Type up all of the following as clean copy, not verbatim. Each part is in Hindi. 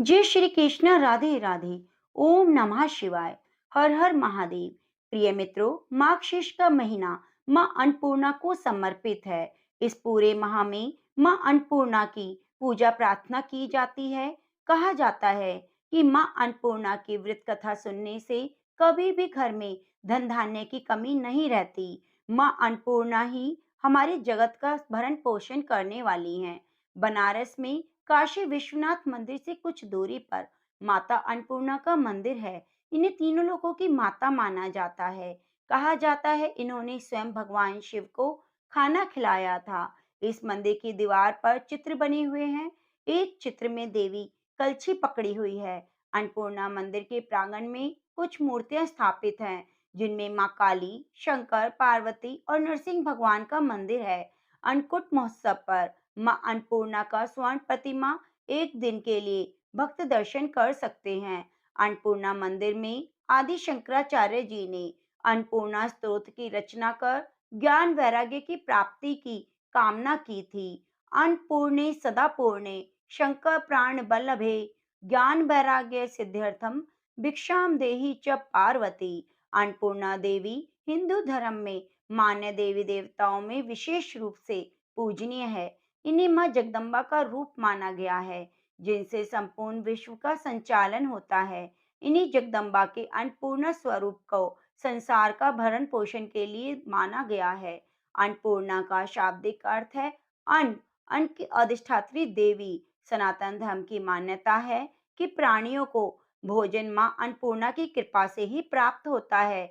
जय श्री कृष्ण, राधे राधे। ओम नमः शिवाय। हर हर महादेव। प्रिय मित्रों, माघ शीर्ष का महीना मां अन्नपूर्णा को समर्पित है। इस पूरे माह में मां अन्नपूर्णा की पूजा प्रार्थना की जाती है। कहा जाता है कि मां अन्नपूर्णा की व्रत कथा सुनने से कभी भी घर में धन धान्य की कमी नहीं रहती। मां अन्नपूर्णा ही हमारे जगत का भरण पोषण करने वाली हैं। बनारस में काशी विश्वनाथ मंदिर से कुछ दूरी पर माता अन्नपूर्णा का मंदिर है। इन्हें तीनों लोगों की माता माना जाता है। कहा जाता है इन्होंने स्वयं भगवान शिव को खाना खिलाया था। इस मंदिर की दीवार पर चित्र बने हुए हैं। एक चित्र में देवी कलछी पकड़ी हुई है। अन्नपूर्णा मंदिर के प्रांगण में कुछ मूर्तियां स्थापित हैं, जिनमें मां काली, शंकर, पार्वती और नरसिंह भगवान का मंदिर है। अन्नकूट महोत्सव पर मां अन्नपूर्णा का स्वर्ण प्रतिमा एक दिन के लिए भक्त दर्शन कर सकते हैं। अन्नपूर्णा मंदिर में आदि शंकराचार्य जी ने अन्नपूर्णा स्तोत्र की रचना कर ज्ञान वैराग्य की प्राप्ति की कामना की थी। अन्नपूर्णे सदा पूर्णे शंकर प्राण बल्लभे ज्ञान वैराग्य सिद्ध्यर्थम भिक्षाम देहि च पार्वती। अन्नपूर्णा देवी हिंदू धर्म में मान्य देवी देवताओं में विशेष रूप से पूजनीय है। इन्हें मां जगदम्बा का रूप माना गया है, जिनसे संपूर्ण विश्व का संचालन होता है। इन्हीं जगदम्बा के अन्नपूर्णा स्वरूप को संसार का भरण पोषण के लिए माना गया है। अन्नपूर्णा का शाब्दिक अर्थ है अन्न। अन्न की अधिष्ठात्री देवी। सनातन धर्म की मान्यता है कि प्राणियों को भोजन मां अन्नपूर्णा की कृपा से ही प्राप्त होता है।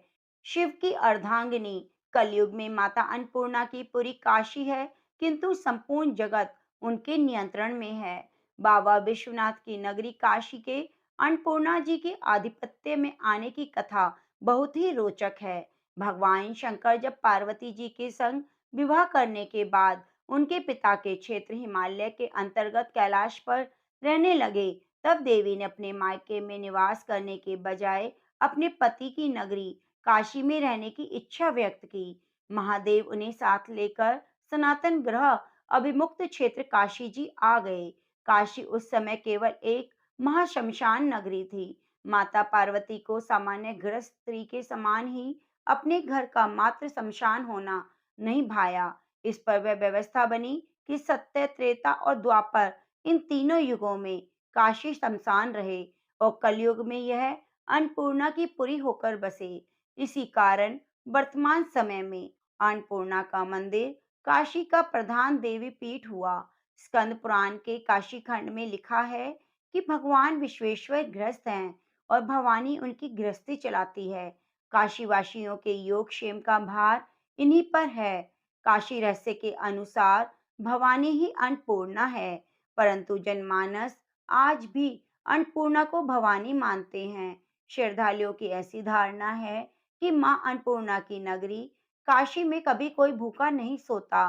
शिव की अर्धांगिनी। कलयुग में माता अन्नपूर्णा की पूरी काशी है, किंतु संपूर्ण जगत उनके नियंत्रण में है। बाबा विश्वनाथ की नगरी काशी के अन्नपूर्णा जी के आधिपत्य में आने की कथा बहुत ही रोचक है। भगवान शंकर जब पार्वती जी के संग विवाह करने के बाद उनके पिता के क्षेत्र हिमालय के अंतर्गत कैलाश पर रहने लगे, तब देवी ने अपने मायके में निवास करने के बजाय अपने पति की नगरी काशी में रहने की इच्छा व्यक्त की। महादेव उन्हें साथ लेकर सनातन ग्रह अभिमुक्त क्षेत्र काशी जी आ गए। काशी उस समय केवल एक महाशमशान नगरी थी। माता पार्वती को सामान्य गृहस्थ स्त्री के समान ही अपने घर का मात्र शमशान होना नहीं भाया। इस पर वह व्यवस्था बनी कि सत्य, त्रेता और द्वापर, इन तीनों युगों में काशी शमशान रहे और कलयुग में यह अन्नपूर्णा की पुरी होकर बसे। इसी कारण वर्तमान समय में अन्नपूर्णा का मंदिर काशी का प्रधान देवी पीठ हुआ। स्कंद पुराण के काशी खंड में लिखा है कि भगवान विश्वेश्वर गृहस्थ हैं और भवानी उनकी गृहस्थी चलाती है। काशी वासियों के योग क्षेम का भार इन्हीं पर है। काशी रहस्य के अनुसार भवानी ही अन्नपूर्णा है, परंतु जनमानस आज भी अन्नपूर्णा को भवानी मानते हैं। श्रद्धालुओं की ऐसी धारणा है कि मां अन्नपूर्णा की नगरी काशी में कभी कोई भूखा नहीं सोता।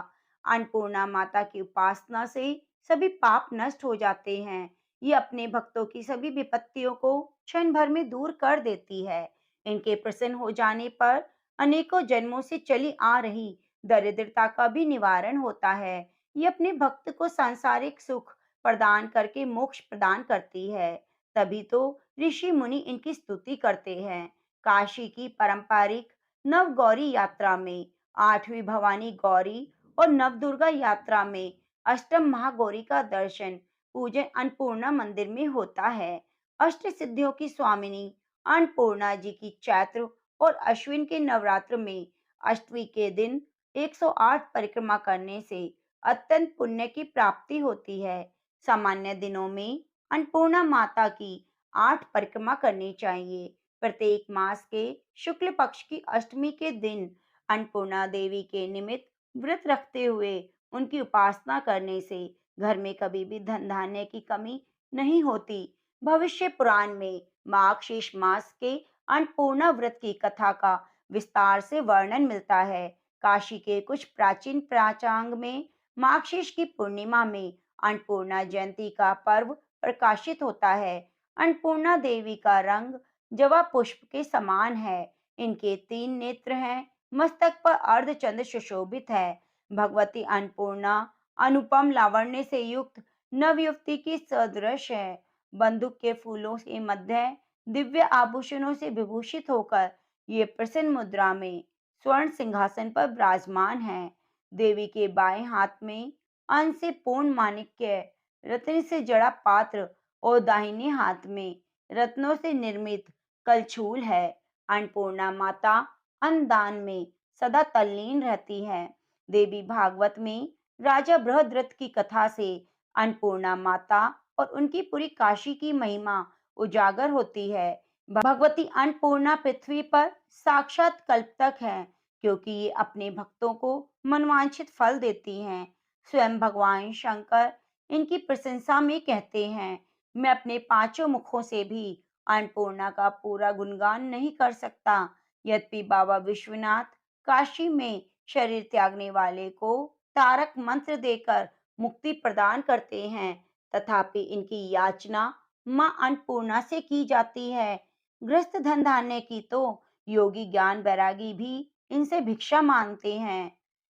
अन्नपूर्णा माता की उपासना से सभी पाप नष्ट हो जाते हैं। ये अपने भक्तों की सभी विपत्तियों को क्षण भर में दूर कर देती है। इनके प्रसन्न हो जाने पर अनेकों जन्मों से चली आ रही दरिद्रता का भी निवारण होता है। ये अपने भक्त को सांसारिक सुख प्रदान करके मोक्ष प्रदान करती है। तभी तो ऋषि मुनि इनकी स्तुति करते हैं। काशी की पारंपरिक नवगौरी यात्रा में आठवीं भवानी गौरी और नवदुर्गा यात्रा में अष्टम महागौरी का दर्शन पूजन अन्नपूर्णा मंदिर में होता है। अष्ट सिद्धियों की स्वामिनी अन्नपूर्णा जी की चैत्र और अश्विन के नवरात्र में अष्टमी के दिन 108 परिक्रमा करने से अत्यंत पुण्य की प्राप्ति होती है। सामान्य दिनों में अन्नपूर्णा माता की 8 परिक्रमा करनी चाहिए। प्रत्येक मास के शुक्ल पक्ष की अष्टमी के दिन अन्नपूर्णा देवी के निमित्त व्रत रखते हुए उनकी उपासना करने से घर में कभी भी धन धान्य की कमी नहीं होती। भविष्य पुराण में माघ शीर्ष मास के अन्नपूर्णा व्रत की कथा का विस्तार से वर्णन मिलता है। काशी के कुछ प्राचीन प्राचांग में माघ की पूर्णिमा में अन्नपूर्णा जयंती का पर्व प्रकाशित होता है। अन्नपूर्णा देवी का रंग जवा पुष्प के समान है। इनके 3 नेत्र हैं। मस्तक पर अर्धचंद्र सुशोभित है। भगवती अन्नपूर्णा अनुपम लावण्य से युक्त नवयुवती की सदृश है। बंदूक के फूलों के मध्य दिव्य आभूषणों से विभूषित होकर ये प्रसन्न मुद्रा में स्वर्ण सिंहासन पर विराजमान है। देवी के बाएं हाथ में अन्न से पूर्ण माणिक्य रत्न से जड़ा पात्र और दाहिने हाथ में रत्नों से निर्मित कलछूल है। अन्नपूर्णा माता अन्नदान में सदा तल्लीन रहती है। देवी भागवत में राजा बृहद्रथ की कथा से अन्नपूर्णा माता और उनकी पूरी काशी की महिमा उजागर होती है। भगवती अन्नपूर्णा पृथ्वी पर साक्षात कल्पतक है, क्योंकि ये अपने भक्तों को मनवांछित फल देती हैं। स्वयं भगवान शंकर इनकी प्रशंसा में कहते हैं, मैं अपने पांचों मुखों से भी अन्नपूर्णा का पूरा गुणगान नहीं कर सकता। यद्यपि बाबा विश्वनाथ काशी में शरीर त्यागने वाले को तारक मंत्र देकर मुक्ति प्रदान करते हैं, तथापि इनकी याचना मां अन्नपूर्णा से की जाती है। गृहस्थ धन धान्य की तो योगी ज्ञान वैरागी भी इनसे भिक्षा मांगते हैं।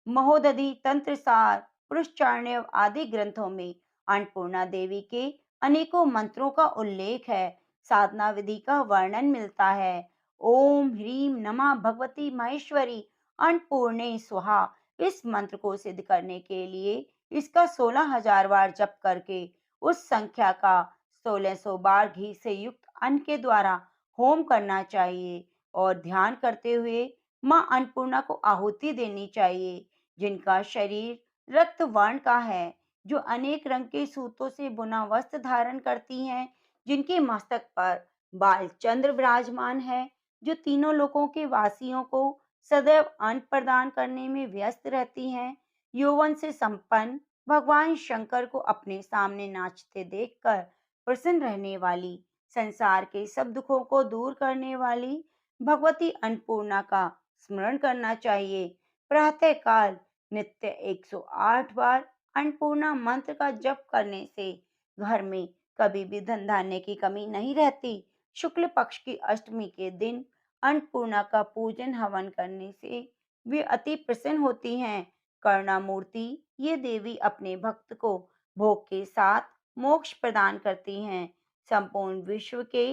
महोदधि तंत्र सार पुरुषचार्य आदि ग्रंथों में अन्नपूर्णा देवी के अनेकों मंत्रों का उल्लेख है। साधना विधि का वर्णन मिलता है। ओम ह्रीम नमः भगवती महेश्वरी अन्नपूर्णे स्वाहा। इस मंत्र को सिद्ध करने के लिए इसका 16,000 बार जप करके उस संख्या का 1600 बार घी से युक्त अन्न के द्वारा होम करना चाहिए और ध्यान करते हुए मां अन्नपूर्णा को आहुति देनी चाहिए। जिनका शरीर रक्त वर्ण का है, जो अनेक रंग के सूतों से बुना वस्त्र धारण करती हैं, जिनके मस्तक पर बाल चंद्र विराजमान है, जो तीनों लोकों के वासियों को सदैव अन्न प्रदान करने में व्यस्त रहती हैं, यौवन से संपन्न भगवान शंकर को अपने सामने नाचते देखकर प्रसन्न रहने वाली, संसार के सब दुखों को दूर करने वाली भगवती अन्नपूर्णा का स्मरण करना चाहिए। प्रातः काल नित्य 108 बार अन्नपूर्णा मंत्र का जप करने से घर में कभी भी धन धान्य की कमी नहीं रहती। शुक्ल पक्ष की अष्टमी के दिन अन्नपूर्णा का पूजन हवन करने से वे अति प्रसन्न होती हैं। करुणा मूर्ति ये देवी अपने भक्त को भोग के साथ मोक्ष प्रदान करती हैं। संपूर्ण विश्व के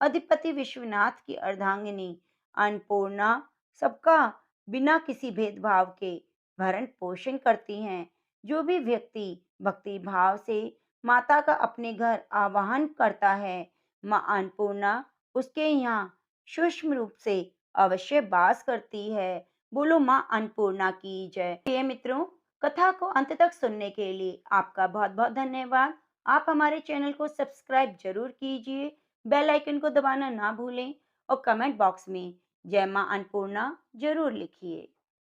अधिपति विश्वनाथ की अर्धांगिनी अन्नपूर्णा सबका बिना किसी भेदभाव के भरण पोषण करती हैं। जो भी व्यक्ति भक्ति भाव से माता का अपने घर आवाहन करता है, मां अन्नपूर्णा उसके यहाँ सूक्ष्म रूप से अवश्य वास करती है। बोलो मां अन्नपूर्णा की जय। प्रिय मित्रों, कथा को अंत तक सुनने के लिए आपका बहुत बहुत धन्यवाद। आप हमारे चैनल को सब्सक्राइब जरूर कीजिए, बेल आइकन को दबाना ना भूलें और कमेंट बॉक्स में जय मां अन्नपूर्णा जरूर लिखिए।